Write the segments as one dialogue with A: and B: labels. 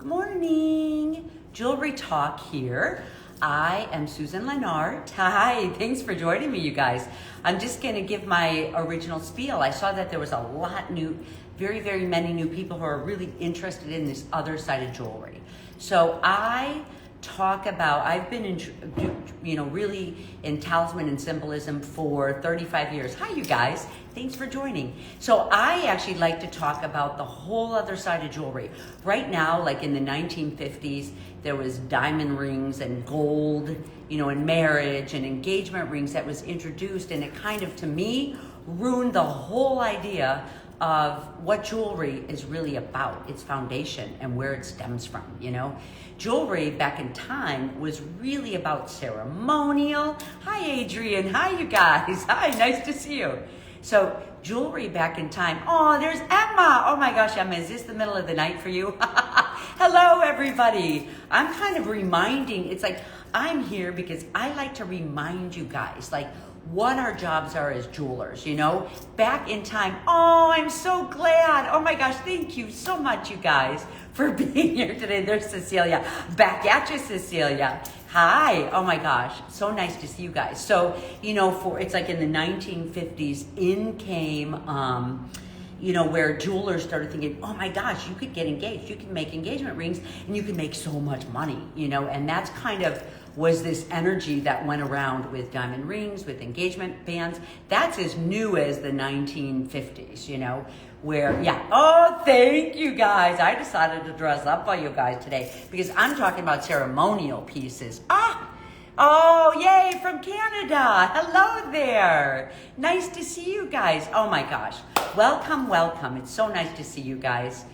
A: Good morning. Jewelry Talk here. I am Susan Lenart. Hi, thanks for joining me, you guys. I'm just going to give my original spiel. I saw that there was a lot very many new people who are really interested in this other side of jewelry. So I've been really in talisman and symbolism for 35 years. Hi, you guys. Thanks for joining. So I actually like to talk about the whole other side of jewelry. Right now, like in the 1950s, there was diamond rings and gold, and marriage and engagement rings that was introduced, and it kind of, to me, ruined the whole idea of what jewelry is really about, its foundation and where it stems from, Jewelry back in time was really about ceremonial. Hi, Adrian. Hi, you guys. Hi, nice to see you. So jewelry back in time. Oh, there's Emma. Oh my gosh, Emma, is this the middle of the night for you? Hello, everybody. I'm kind of reminding, it's like I'm here because I like to remind you guys, what our jobs are as jewelers, back in time. Oh, I'm so glad. Oh my gosh, thank you so much, you guys, for being here today. There's Cecilia. Back at you, Cecilia. Hi. Oh my gosh, so nice to see you guys. So, it's like in the 1950s, in came, where jewelers started thinking, oh my gosh, you could get engaged, you can make engagement rings, and you can make so much money, and that's kind of was this energy that went around with diamond rings, with engagement bands. That's as new as the 1950s, oh, thank you guys. I decided to dress up for you guys today because I'm talking about ceremonial pieces. Oh, yay, from Canada. Hello there. Nice to see you guys. Oh my gosh. Welcome. It's so nice to see you guys.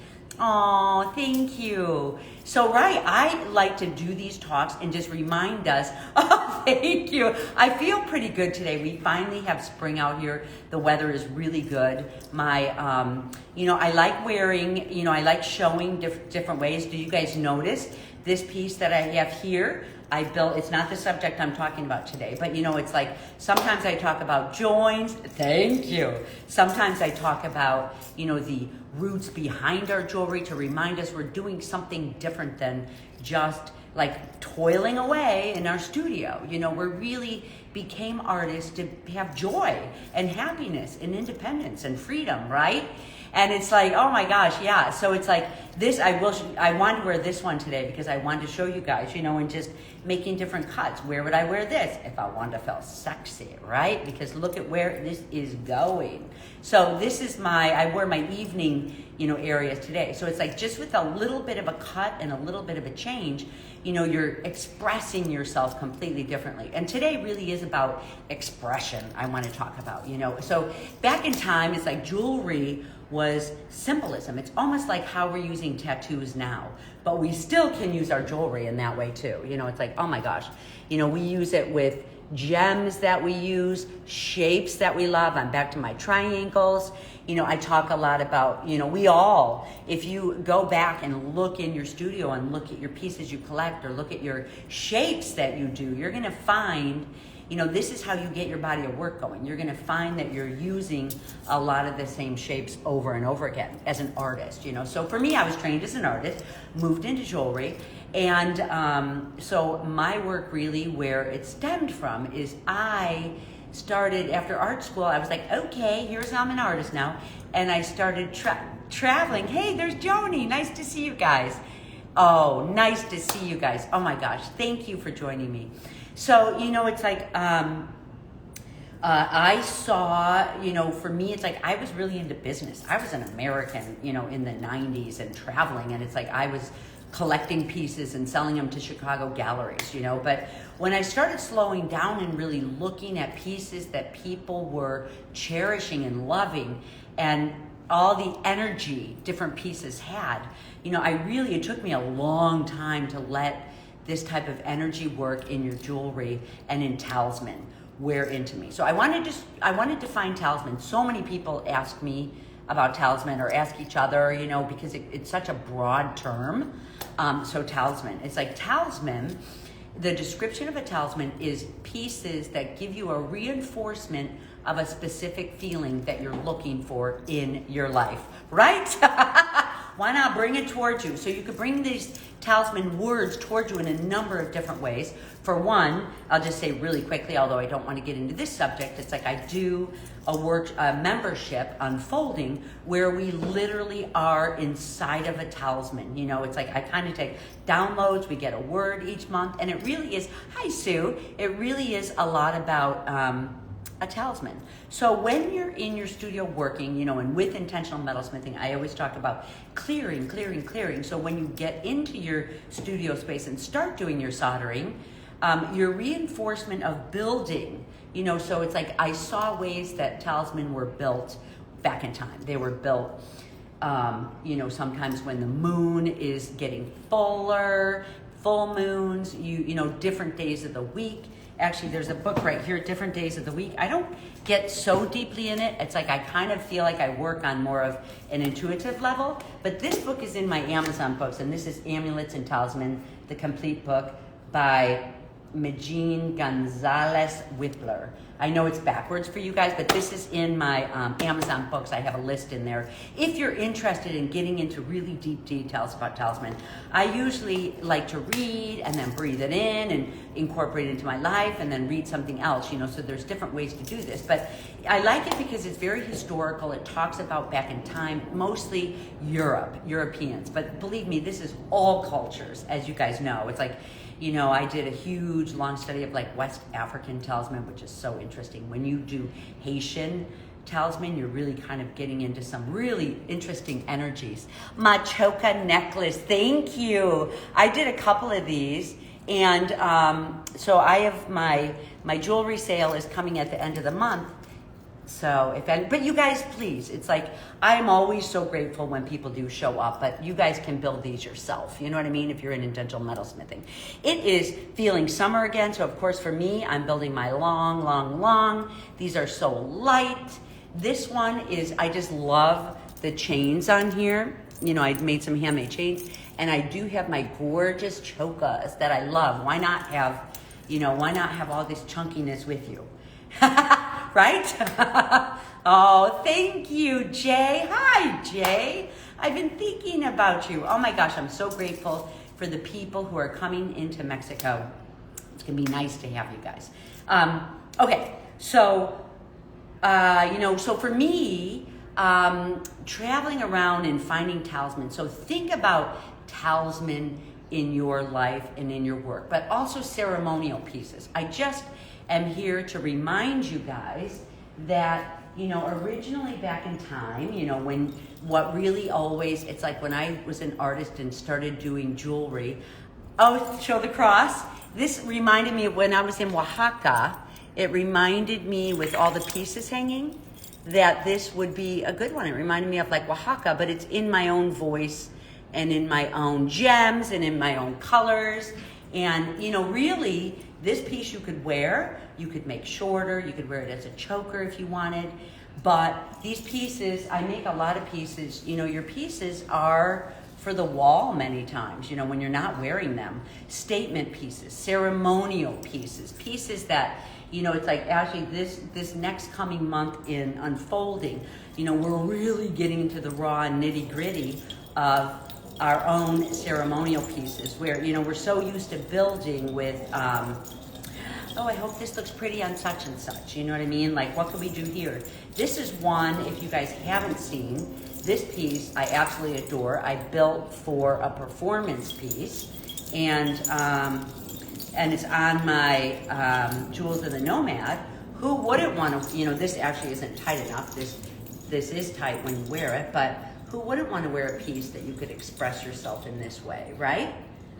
A: Oh, thank you. So, I like to do these talks and just remind us. Oh, thank you. I feel pretty good today. We finally have spring out here. The weather is really good. I like wearing, I like showing different ways. Do you guys notice this piece that I have here? I built, it's not the subject I'm talking about today, but it's like sometimes I talk about joins. Thank you. Sometimes I talk about, the roots behind our jewelry to remind us we're doing something different than just like toiling away in our studio. We really became artists to have joy and happiness and independence and freedom, right? And it's like, oh my gosh, yeah. So it's like this, I wanted to wear this one today because I wanted to show you guys, and just making different cuts. Where would I wear this? If I wanted to feel sexy, right? Because look at where this is going. So this is I wear my evening, areas today. So it's like just with a little bit of a cut and a little bit of a change, you're expressing yourself completely differently. And today really is about expression, I want to talk about, So back in time, it's like jewelry was symbolism. It's almost like how we're using tattoos now, but we still can use our jewelry in that way too. It's like, oh my gosh, we use it with gems that we use, shapes that we love. I'm back to my triangles. I talk a lot about, if you go back and look in your studio and look at your pieces you collect or look at your shapes that you do, you're going to find, this is how you get your body of work going. You're going to find that you're using a lot of the same shapes over and over again as an artist, So for me, I was trained as an artist, moved into jewelry. And so my work really where it stemmed from is I started after art school. I was like, okay, I'm an artist now. And I started traveling. Hey, there's Joni. Nice to see you guys. Oh, nice to see you guys. Oh my gosh. Thank you for joining me. So, it's like, I saw, for me, it's like I was really into business. I was an American, in the 90s and traveling. And it's like I was collecting pieces and selling them to Chicago galleries, But when I started slowing down and really looking at pieces that people were cherishing and loving and all the energy different pieces had, it took me a long time to let this type of energy work in your jewelry and in talisman wear into me. So I wanted to find talisman. So many people ask me about talisman or ask each other, because it's such a broad term. So talisman, it's like talisman. The description of a talisman is pieces that give you a reinforcement of a specific feeling that you're looking for in your life, right? Why not bring it towards you? So you could bring these talisman words towards you in a number of different ways. For one, I'll just say really quickly, although I don't want to get into this subject, it's like I do a membership unfolding where we literally are inside of a talisman. You know, it's like I kind of take downloads, we get a word each month, and it really is, hi Sue, it really is a lot about a talisman. So when you're in your studio working, you know, and with intentional metalsmithing, I always talk about clearing. So when you get into your studio space and start doing your soldering, your reinforcement of building, you know, so it's like I saw ways that talisman were built back in time. They were built, you know, sometimes when the moon is getting fuller, full moons, you know, different days of the week. Actually, there's a book right here, Different Days of the Week. I don't get so deeply in it. It's like I kind of feel like I work on more of an intuitive level. But this book is in my Amazon books, and this is Amulets and Talisman, the complete book by Magine Gonzalez Whippler. I know it's backwards for you guys, but this is in my Amazon books. I have a list in there. If you're interested in getting into really deep details about talisman, I usually like to read and then breathe it in and incorporate it into my life and then read something else, you know, so there's different ways to do this. But I like it because it's very historical. It talks about back in time, mostly Europeans. But believe me, this is all cultures, as you guys know. It's like, you know, I did a huge, long study of like West African talisman, which is so interesting. When you do Haitian talisman, you're really kind of getting into some really interesting energies. Machoka necklace, thank you. I did a couple of these, and so I have my jewelry sale is coming at the end of the month. So but you guys, please, it's like, I'm always so grateful when people do show up, but you guys can build these yourself. You know what I mean? If you're in intentional metalsmithing. It is feeling summer again. So of course for me, I'm building my long. These are so light. This one is, I just love the chains on here. You know, I made some handmade chains, and I do have my gorgeous chokas that I love. Why not have all this chunkiness with you? Right? Oh, thank you, Jay. Hi, Jay. I've been thinking about you. Oh my gosh, I'm so grateful for the people who are coming into Mexico. It's gonna be nice to have you guys. Okay, so, so for me, traveling around and finding talisman. So think about talisman in your life and in your work, but also ceremonial pieces. I just am here to remind you guys that, you know, originally back in time, you know, when what really always, it's like when I was an artist and started doing jewelry. Oh, show the cross. This reminded me of when I was in Oaxaca. It reminded me, with all the pieces hanging, that this would be a good one. It reminded me of like Oaxaca, but it's in my own voice and in my own gems and in my own colors. And, you know, really, this piece you could wear, you could make shorter, you could wear it as a choker if you wanted. But these pieces, I make a lot of pieces, you know, your pieces are for the wall many times, you know, when you're not wearing them. Statement pieces, ceremonial pieces, pieces that, you know, it's like actually this next coming month in unfolding, you know, we're really getting into the raw nitty gritty of our own ceremonial pieces where, you know, we're so used to building with, oh, I hope this looks pretty on such and such. You know what I mean? Like, what could we do here? This is one, if you guys haven't seen, this piece I absolutely adore. I built for a performance piece, and it's on my Jewels of the Nomad. Who wouldn't want to, you know, this actually isn't tight enough. This is tight when you wear it, but who wouldn't want to wear a piece that you could express yourself in this way, right?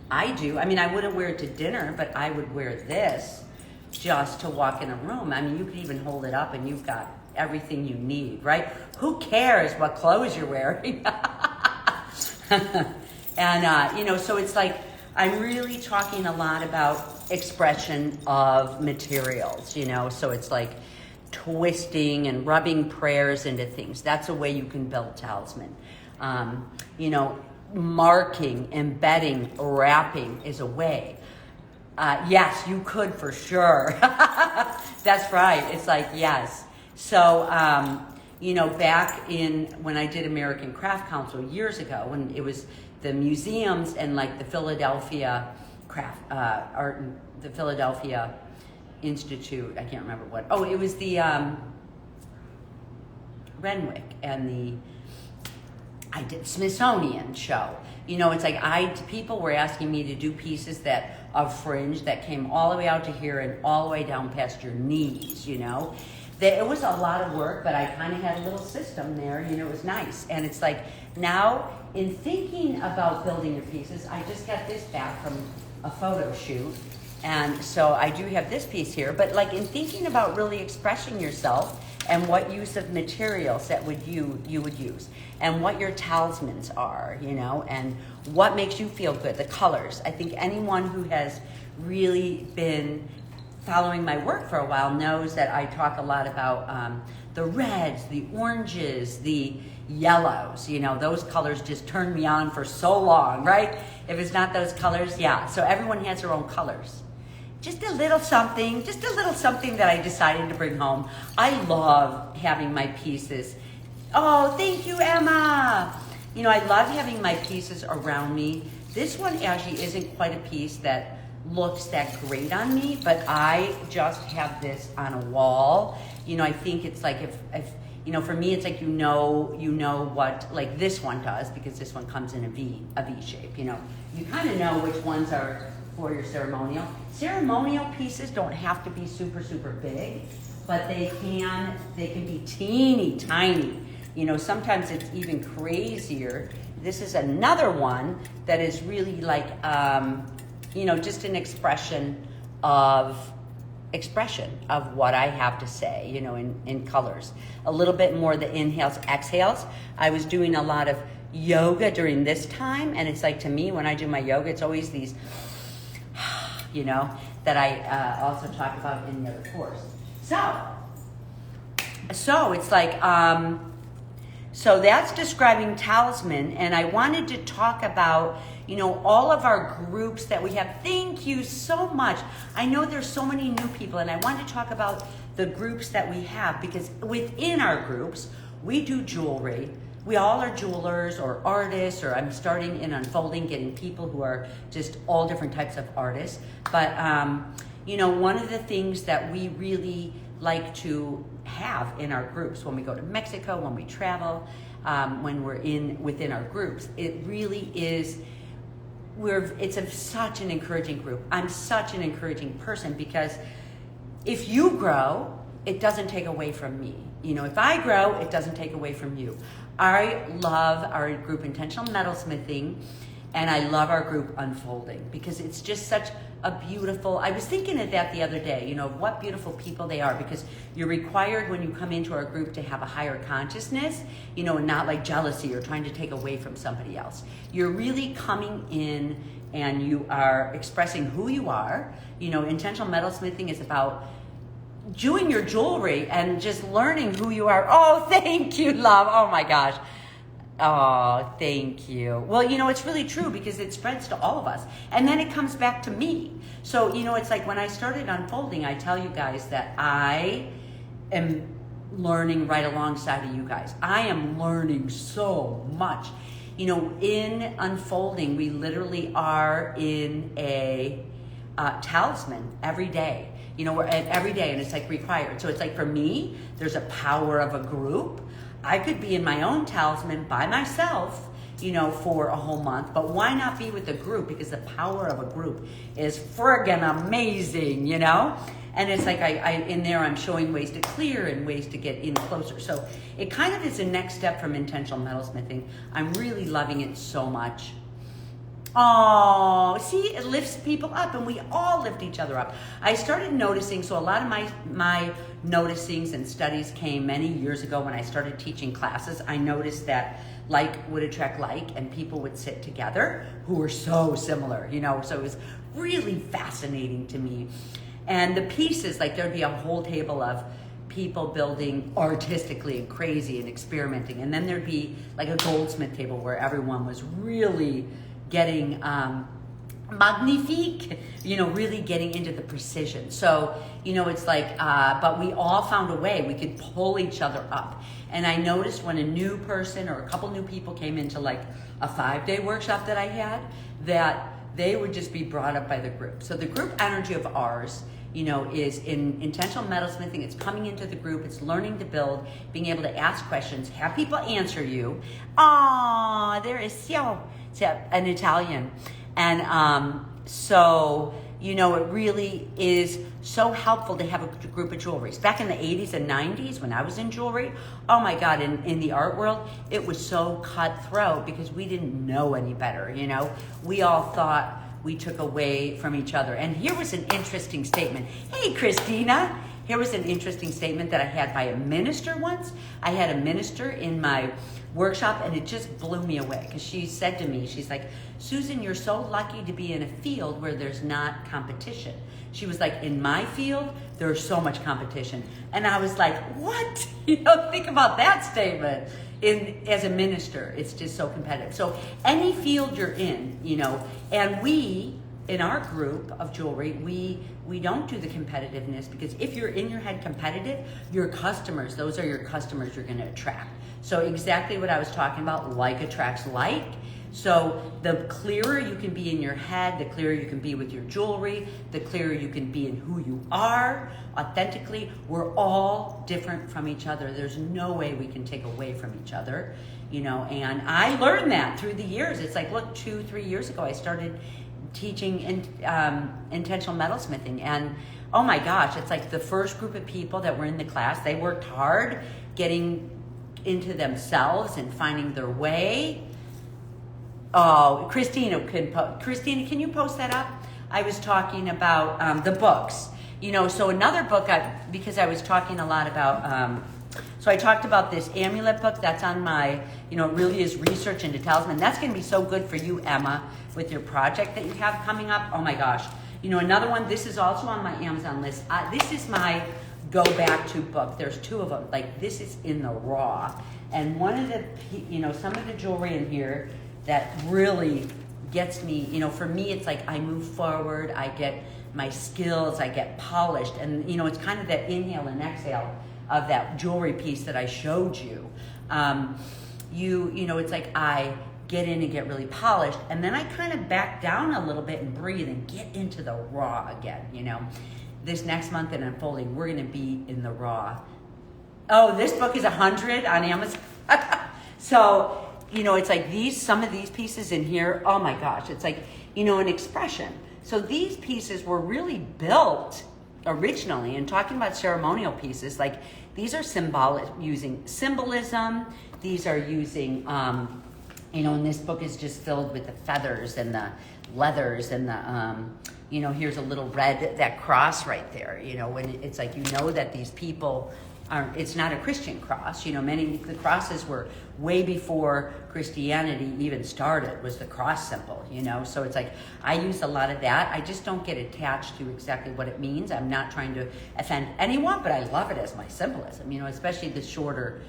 A: I do. I mean, I wouldn't wear it to dinner, but I would wear this just to walk in a room. I mean, you could even hold it up and you've got everything you need, right? Who cares what clothes you're wearing? And, you know, so it's like, I'm really talking a lot about expression of materials, you know, so it's like twisting and rubbing prayers into things. That's a way you can build talisman. You know, marking, embedding, wrapping is a way. Yes, you could for sure. That's right. It's like, yes. So, back when I did American Craft Council years ago, when it was the museums and like the Philadelphia art, the Philadelphia Institute, I can't remember what. Oh, it was the Renwick and I did Smithsonian show. It's like people were asking me to do pieces that of fringe that came all the way out to here and all the way down past your knees. It was a lot of work, but I kind of had a little system there. It was nice. And it's like now, in thinking about building your pieces, I just got this back from a photo shoot. And so I do have this piece here, but like in thinking about really expressing yourself and what use of materials that you would use and what your talismans are, and what makes you feel good, the colors. I think anyone who has really been following my work for a while knows that I talk a lot about the reds, the oranges, the yellows. Those colors just turn me on for so long, right? If it's not those colors, yeah. So everyone has their own colors. Just a little something that I decided to bring home. I love having my pieces. Oh, thank you, Emma. I love having my pieces around me. This one actually isn't quite a piece that looks that great on me, but I just have this on a wall. I think it's like if for me, it's like what like this one does, because this one comes in a V shape. You kind of know which ones are for your ceremonial. Ceremonial pieces don't have to be super, super big, but they can be teeny tiny. Sometimes it's even crazier. This is another one that is really like, just an expression of what I have to say, in colors. A little bit more the inhales, exhales. I was doing a lot of yoga during this time, and it's like, to me, when I do my yoga, it's always these that I also talk about in the other course. So it's like, so that's describing talisman, and I wanted to talk about, all of our groups that we have. Thank you so much. I know there's so many new people, and I want to talk about the groups that we have, because within our groups, we do jewelry. We all are jewelers or artists, or I'm starting in Unfolding, getting people who are just all different types of artists. But, one of the things that we really like to have in our groups when we go to Mexico, when we travel, when we're within our groups, it really is, it's such an encouraging group. I'm such an encouraging person, because if you grow, it doesn't take away from me. If I grow, it doesn't take away from you. I love our group Intentional Metalsmithing, and I love our group Unfolding, because it's just such a beautiful, I was thinking of that the other day, what beautiful people they are, because you're required when you come into our group to have a higher consciousness, and not like jealousy or trying to take away from somebody else. You're really coming in and you are expressing who you are. Intentional Metalsmithing is about doing your jewelry and just learning who you are. Oh, thank you, love. Oh my gosh. Oh, thank you. Well, it's really true, because it spreads to all of us. And then it comes back to me. So, it's like when I started Unfolding, I tell you guys that I am learning right alongside of you guys. I am learning so much. In Unfolding, we literally are in a talisman every day. We're at every day, and it's like required. So it's like, for me, there's a power of a group. I could be in my own talisman by myself, for a whole month, but why not be with a group? Because the power of a group is friggin' amazing, And it's like, in there, I'm showing ways to clear and ways to get in closer. So it kind of is the next step from Intentional Metalsmithing. I'm really loving it so much. Oh, see, it lifts people up, and we all lift each other up. I started noticing, so a lot of my noticings and studies came many years ago when I started teaching classes. I noticed that like would attract like, and people would sit together who were so similar, so it was really fascinating to me. And the pieces, like there'd be a whole table of people building artistically and crazy and experimenting, and then there'd be like a goldsmith table where everyone was really getting magnifique, really getting into the precision. So, it's like, but we all found a way we could pull each other up. And I noticed when a new person or a couple new people came into like a 5-day workshop that I had, that they would just be brought up by the group. So the group energy of ours, is in intentional metalsmithing. It's coming into the group. It's learning to build, being able to ask questions, have people answer you. There is so an Italian. And so, it really is so helpful to have a group of jewelries. Back in the 80s and 90s when I was in jewelry, oh my God, in the art world, it was so cutthroat because we didn't know any better, We all thought we took away from each other. And here was an interesting statement. Hey, Christina. Here was an interesting statement that I had by a minister once. I had a minister in my workshop, and it just blew me away because she said to me, she's like, Susan, you're so lucky to be in a field where there's not competition. She was like, in my field, there's so much competition. And I was like, what? Think about that statement. As a minister, it's just so competitive. So any field you're in, and we, in our group of jewelry, we don't do the competitiveness, because if you're in your head competitive, your customers, those are your customers you're going to attract. So exactly what I was talking about, like attracts like. So the clearer you can be in your head, the clearer you can be with your jewelry, the clearer you can be in who you are authentically. We're all different from each other. There's no way we can take away from each other, and I learned that through the years. It's like, look, 2-3 years ago, I started teaching intentional metalsmithing, and oh my gosh, it's like the first group of people that were in the class, they worked hard getting into themselves and finding their way. Oh, Christina, can you post that up? I was talking about the books, so another book, because I was talking a lot about, so I talked about this amulet book that's on my, it really is research into talisman. That's going to be so good for you, Emma, with your project that you have coming up. Oh my gosh. Another one, this is also on my Amazon list. This is my go back to book. There's 2 of them. Like, this is in the raw. And one of the, some of the jewelry in here that really gets me, for me, it's like I move forward, I get my skills, I get polished. And, it's kind of that inhale and exhale of that jewelry piece that I showed you. It's like I get in and get really polished, and then I kind of back down a little bit and breathe and get into the raw again, This next month in Unfolding, we're going to be in the raw. Oh, this book is 100 on Amazon. So, it's like some of these pieces in here, oh my gosh, it's like, an expression. So these pieces were really built originally, and talking about ceremonial pieces, like these are using symbolism. These are using, and this book is just filled with the feathers and the leathers and the, here's a little red, that cross right there, when it's like, that these people it's not a Christian cross. Many the crosses were way before Christianity even started, was the cross symbol, So it's like, I use a lot of that. I just don't get attached to exactly what it means. I'm not trying to offend anyone, but I love it as my symbolism, especially the shorter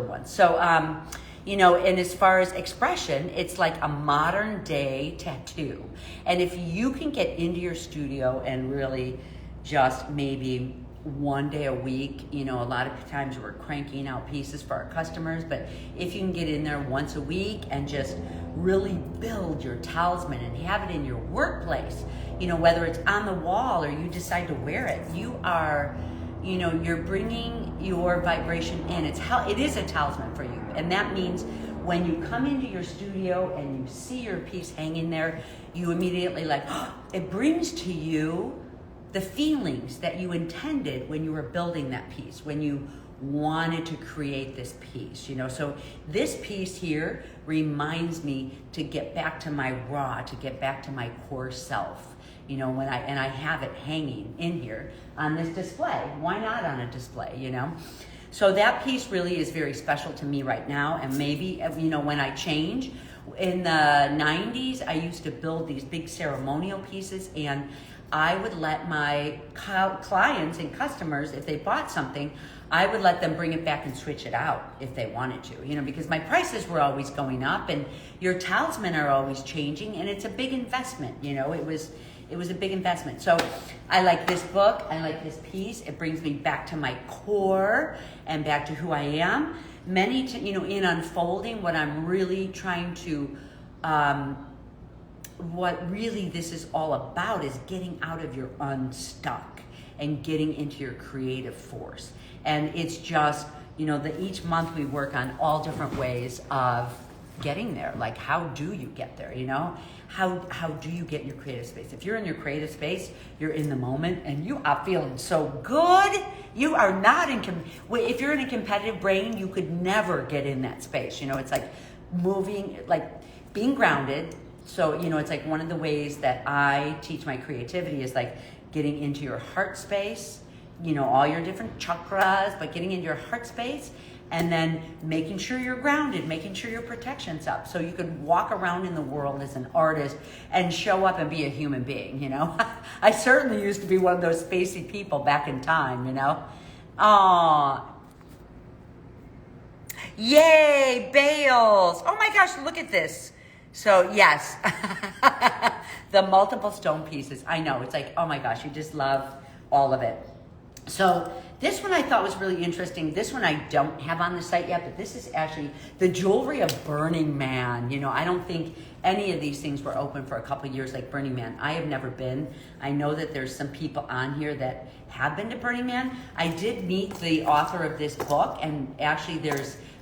A: ones. So, and as far as expression, it's like a modern day tattoo. And if you can get into your studio and really just maybe one day a week, a lot of times we're cranking out pieces for our customers, but if you can get in there once a week and just really build your talisman and have it in your workplace, whether it's on the wall or you decide to wear it, you are, you're bringing your vibration in. It is a talisman for you. And that means when you come into your studio and you see your piece hanging there, you immediately it brings to you the feelings that you intended when you were building that piece, when you wanted to create this piece, So this piece here reminds me to get back to my raw, to get back to my core self, when I have it hanging in here on this display. Why not on a display, So that piece really is very special to me right now. And maybe, when I change, in the 90s, I used to build these big ceremonial pieces, and I would let my clients and customers, if they bought something, I would let them bring it back and switch it out if they wanted to, you know, because my prices were always going up and your talisman are always changing, and it's a big investment, you know, it was a big investment. So I like this book, I like this piece. It brings me back to my core and back to who I am. In unfolding what I'm really trying to, what really this is all about is getting out of your unstuck and getting into your creative force. And it's just, you know, each month we work on all different ways of getting there. Like, how do you get there, you know? How do you get in your creative space? If you're in your creative space, you're in the moment and you are feeling so good. You are not if you're in a competitive brain, you could never get in that space. You know, it's like moving, like being grounded. So, you know, it's like one of the ways that I teach my creativity is like getting into your heart space, you know, all your different chakras, but getting into your heart space. And then making sure you're grounded, making sure your protection's up, so you could walk around in the world as an artist and show up and be a human being, you know? I certainly used to be one of those spacey people back in time, you know? Aw. Yay, bales. Oh my gosh, look at this. So yes, the multiple stone pieces. I know, it's like, oh my gosh, you just love all of it. So this one I thought was really interesting. This one I don't have on the site yet, but this is actually the jewelry of Burning Man. You know, I don't think any of these things were open for a couple of years like Burning Man. I have never been. I know that there's some people on here that have been to Burning Man. I did meet the author of this book, and actually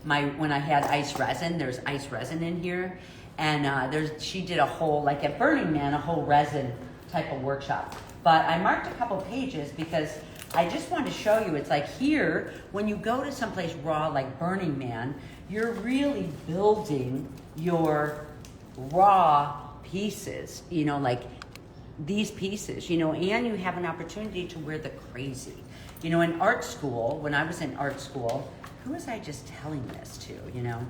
A: when I had ice resin, there's ice resin in here. And she did a whole, like at Burning Man, a whole resin type of workshop. But I marked a couple pages because I just wanted to show you, it's like here, when you go to someplace raw like Burning Man, you're really building your raw pieces, you know, like these pieces, you know, and you have an opportunity to wear the crazy. You know, in art school, when I was in art school, who was I just telling this to, you know?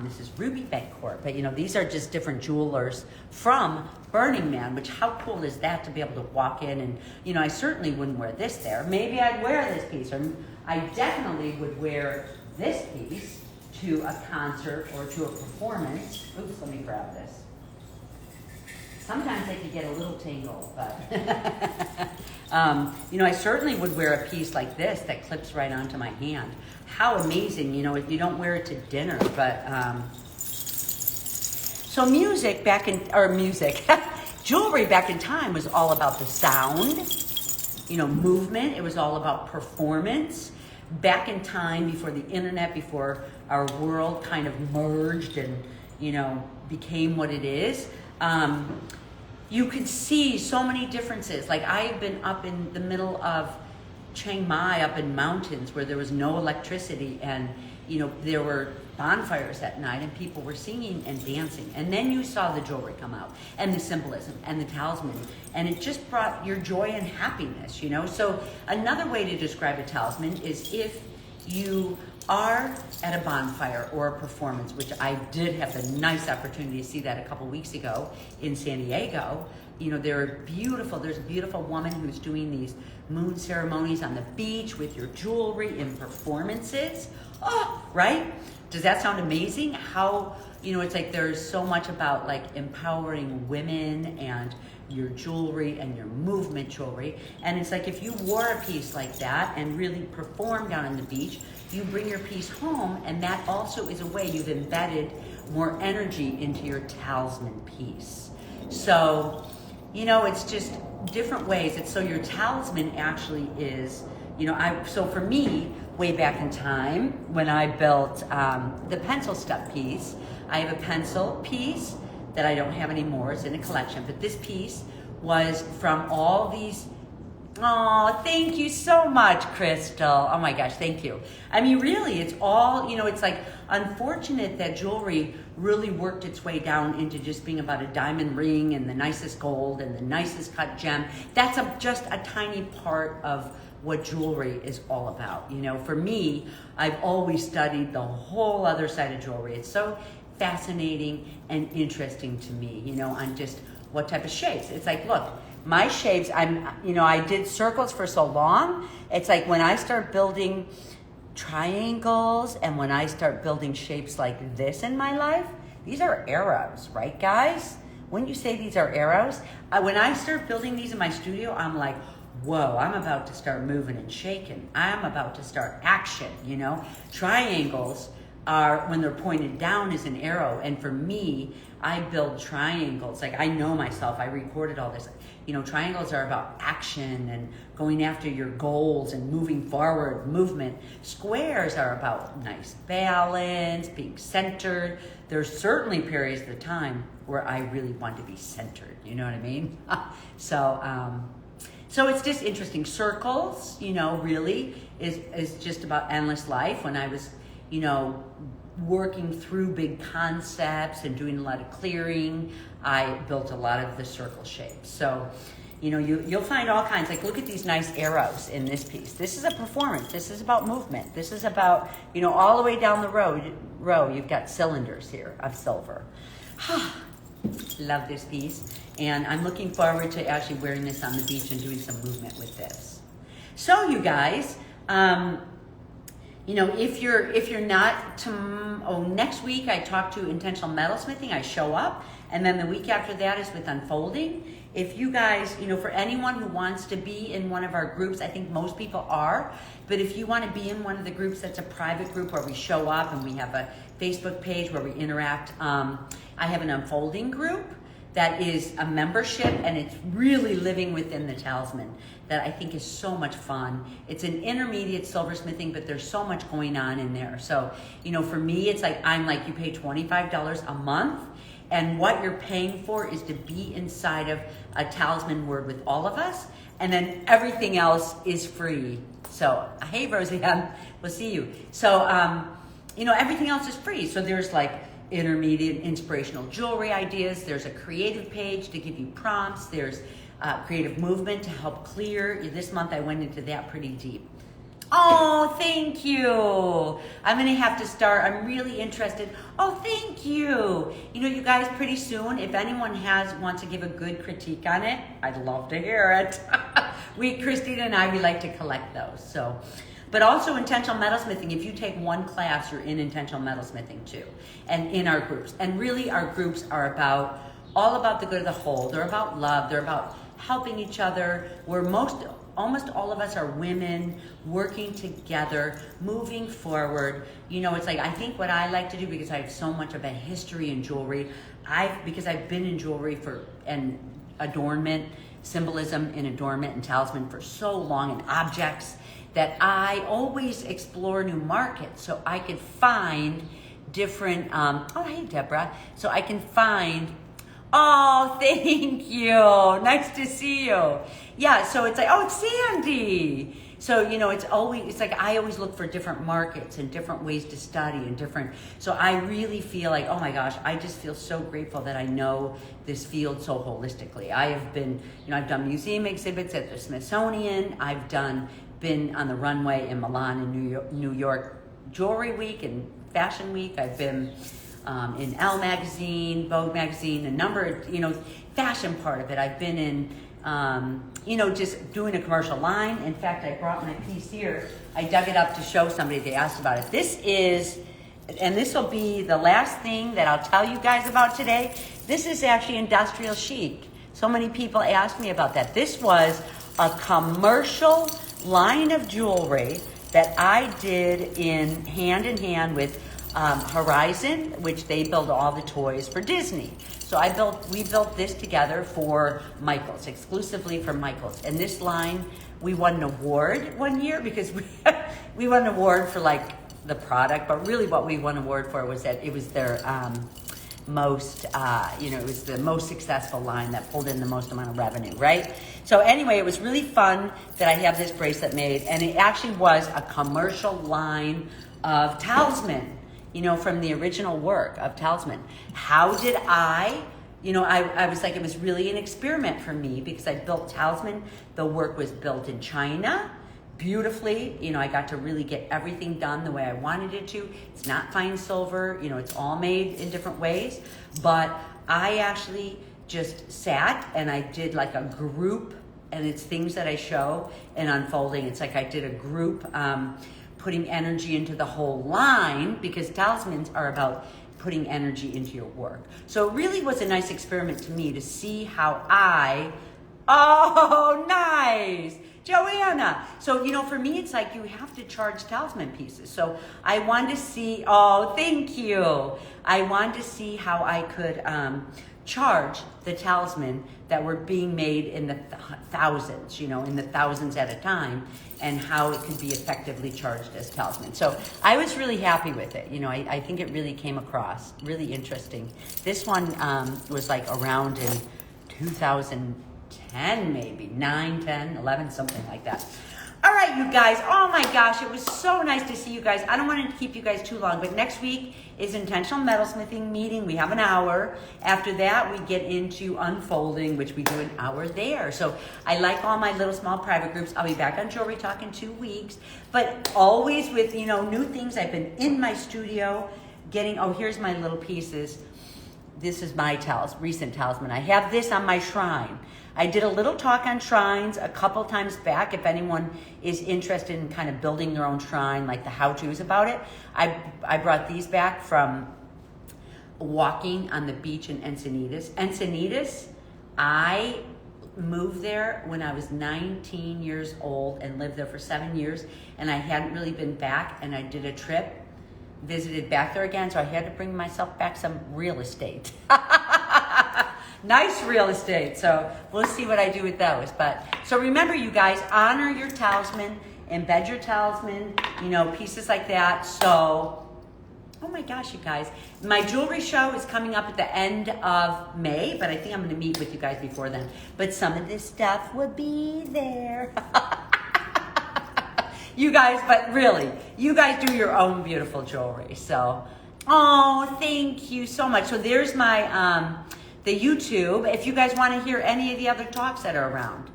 A: This is Ruby Bancourt, but you know, these are just different jewelers from Burning Man, which how cool is that to be able to walk in and, you know, I certainly wouldn't wear this there. Maybe I'd wear this piece, or I definitely would wear this piece to a concert or to a performance. Oops, let me grab this. Sometimes they can get a little tangled, but you know, I certainly would wear a piece like this that clips right onto my hand. How amazing, you know, if you don't wear it to dinner, but so jewelry back in time was all about the sound, you know, movement. It was all about performance. Back in time, before the internet, before our world kind of merged and, you know, became what it is, you could see so many differences. Like I've been up in the middle of Chiang Mai, up in mountains where there was no electricity, and you know, there were bonfires at night and people were singing and dancing, and then you saw the jewelry come out and the symbolism and the talisman, and it just brought your joy and happiness, you know. So another way to describe a talisman is if you are at a bonfire or a performance, which I did have the nice opportunity to see that a couple weeks ago in San Diego. You know, there's a beautiful woman who's doing these moon ceremonies on the beach with your jewelry in performances. Oh, right? Does that sound amazing? How, you know, it's like there's so much about like empowering women and your jewelry and your movement jewelry. And it's like if you wore a piece like that and really performed down on the beach, you bring your piece home, and that also is a way you've embedded more energy into your talisman piece. So, you know, it's just different ways. It's so your talisman actually is, you know, so for me, way back in time when I built the pencil stuff piece, I have a pencil piece that I don't have anymore. It's in a collection, but this piece was from all these. Oh, thank you so much, Crystal. Oh my gosh, thank you. I mean, really, it's all, you know, it's like unfortunate that jewelry really worked its way down into just being about a diamond ring and the nicest gold and the nicest cut gem. That's just a tiny part of what jewelry is all about. You know, for me, I've always studied the whole other side of jewelry. It's so fascinating and interesting to me, you know, on just what type of shapes. It's like, look, my shapes, I did circles for so long. It's like when I start building triangles and when I start building shapes like this in my life, these are arrows, right, guys? Wouldn't you say these are arrows? When I start building these in my studio, I'm like, whoa, I'm about to start moving and shaking. I'm about to start action, Triangles are, when they're pointed down, is an arrow. And for me, I build triangles. Like, I know myself, I recorded all this. Triangles are about action and going after your goals and moving forward, movement. Squares are about nice balance, being centered. There's certainly periods of the time where I really want to be centered. You know what I mean? So it's just interesting. Circles, really is just about endless life. When I was, working through big concepts and doing a lot of clearing, I built a lot of the circle shapes. So, you'll find all kinds. Like, look at these nice arrows in this piece. This is a performance. This is about movement. This is about, all the way down the row, you've got cylinders here of silver. Love this piece. And I'm looking forward to actually wearing this on the beach and doing some movement with this. So, you guys, if you're not, next week I talk to Intentional Metalsmithing, I show up, and then the week after that is with Unfolding. If you guys, for anyone who wants to be in one of our groups, I think most people are, but if you want to be in one of the groups that's a private group where we show up and we have a Facebook page where we interact, I have an Unfolding group that is a membership, and it's really living within the Talisman that I think is so much fun. It's an intermediate silversmithing, but there's so much going on in there. So, for me, it's like, you pay $25 a month, and what you're paying for is to be inside of a Talisman word with all of us, and then everything else is free. So, hey, Roseanne, we'll see you. So, everything else is free. So there's like intermediate inspirational jewelry ideas. There's a creative page to give you prompts. There's creative movement to help clear. This month I went into that pretty deep. Oh, thank you. I'm going to have to start. I'm really interested. Oh, thank you. You guys, pretty soon, if anyone wants to give a good critique on it, I'd love to hear it. Christina and we like to collect those. So, but also intentional metalsmithing. If you take one class, you're in intentional metalsmithing too, and in our groups. And really, our groups are all about the good of the whole. They're about love. They're about helping each other. Almost all of us are women working together, moving forward. It's like, I think what I like to do, because I have so much of a history in jewelry, because I've been in jewelry and adornment, symbolism in adornment and talisman for so long, and objects, that I always explore new markets so I could find different, oh, hey, Deborah. So I can find, oh, thank you. Nice to see you. Yeah, so it's like, oh, it's Sandy. So, it's like I always look for different markets and different ways to study and so I really feel like, oh my gosh, I just feel so grateful that I know this field so holistically. I have been, I've done museum exhibits at the Smithsonian. I've been on the runway in Milan and New York Jewelry Week and Fashion Week. I've been in Elle magazine, Vogue magazine, a number of, fashion part of it. I've been in, just doing a commercial line. In fact, I brought my piece here. I dug it up to show somebody. They asked about it. This will be the last thing that I'll tell you guys about today. This is actually industrial chic. So many people asked me about that. This was a commercial line of jewelry that I did in hand with Horizon, which they build all the toys for Disney. So we built this together for Michaels, exclusively for Michaels. And this line, we won an award one year because we won an award for like the product, but really what we won an award for was that it was their most, it was the most successful line that pulled in the most amount of revenue, right? So anyway, it was really fun that I have this bracelet made, and it actually was a commercial line of Talisman, from the original work of Talisman. How did I was like, it was really an experiment for me because I built Talisman. The work was built in China beautifully. I got to really get everything done the way I wanted it to. It's not fine silver, it's all made in different ways. But I actually just sat and I did like a group, and it's things that I show in unfolding. It's like I did a group, putting energy into the whole line, because talismans are about putting energy into your work. So it really was a nice experiment to me to see how oh, nice, Joanna. So, for me, it's like you have to charge talisman pieces. So I wanted to see, oh, thank you. I wanted to see how I could charge the talisman that were being made in the thousands, in the thousands at a time, and how it could be effectively charged as talisman. So I was really happy with it. I think it really came across really interesting. This one was like around in 2010, maybe 9, 10, 11, something like that. All right, you guys. Oh my gosh, it was so nice to see you guys. I don't want to keep you guys too long, but next week is intentional metalsmithing meeting. We have an hour. After that, we get into unfolding, which we do an hour there. So I like all my little small private groups. I'll be back on Jewelry Talk in 2 weeks, but always with, new things. I've been in my studio getting, here's my little pieces. This is my recent talisman. I have this on my shrine. I did a little talk on shrines a couple times back. If anyone is interested in kind of building their own shrine, like the how-tos about it, I brought these back from walking on the beach in Encinitas. Encinitas, I moved there when I was 19 years old and lived there for 7 years, and I hadn't really been back, and I did a trip, visited back there again, so I had to bring myself back some real estate. Nice real estate. So we'll see what I do with those. But so remember, you guys, honor your talisman, embed your talisman, pieces like that. So, oh my gosh, you guys, my jewelry show is coming up at the end of May, but I think I'm going to meet with you guys before then. But some of this stuff will be there. You guys, but really, you guys do your own beautiful jewelry. So, oh, thank you so much. So there's my the YouTube, if you guys want to hear any of the other talks that are around.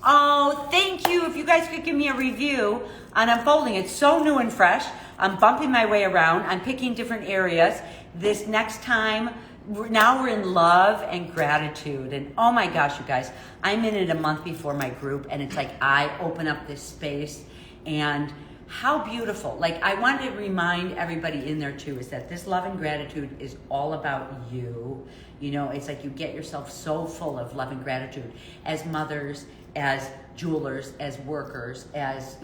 A: Oh, thank you. If you guys could give me a review on unfolding. It's so new and fresh. I'm bumping my way around. I'm picking different areas. This next time, now we're in love and gratitude. And oh my gosh, you guys, I'm in it a month before my group, and it's like I open up this space, and how beautiful. Like, I want to remind everybody in there too, is that this love and gratitude is all about you. It's like you get yourself so full of love and gratitude as mothers, as jewelers, as workers, as,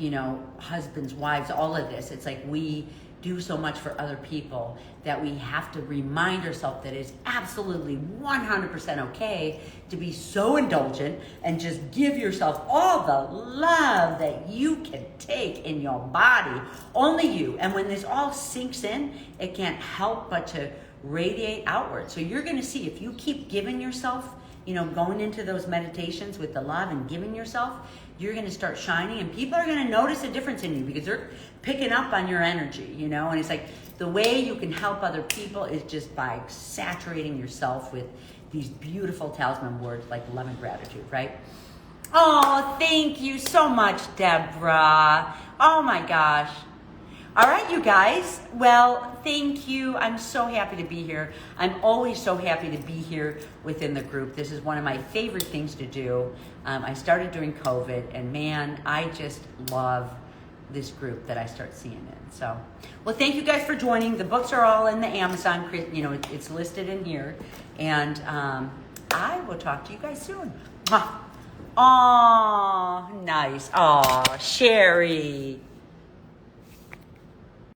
A: husbands, wives, all of this. It's like we do so much for other people that we have to remind ourselves that it's absolutely 100% okay to be so indulgent and just give yourself all the love that you can take in your body, only you. And when this all sinks in, it can't help but to radiate outward. So you're going to see, if you keep giving yourself, going into those meditations with the love and giving yourself, you're going to start shining, and people are going to notice a difference in you because they're picking up on your energy, and it's like the way you can help other people is just by saturating yourself with these beautiful talisman words like love and gratitude, right? Oh, thank you so much, Deborah. Oh my gosh. All right, you guys. Well, thank you. I'm so happy to be here. I'm always so happy to be here within the group. This is one of my favorite things to do. I started during COVID, and man, I just love this group that I start seeing in. So, well, thank you guys for joining. The books are all in the Amazon. It's listed in here. And I will talk to you guys soon. Mwah. Oh, nice. Oh, Sherry.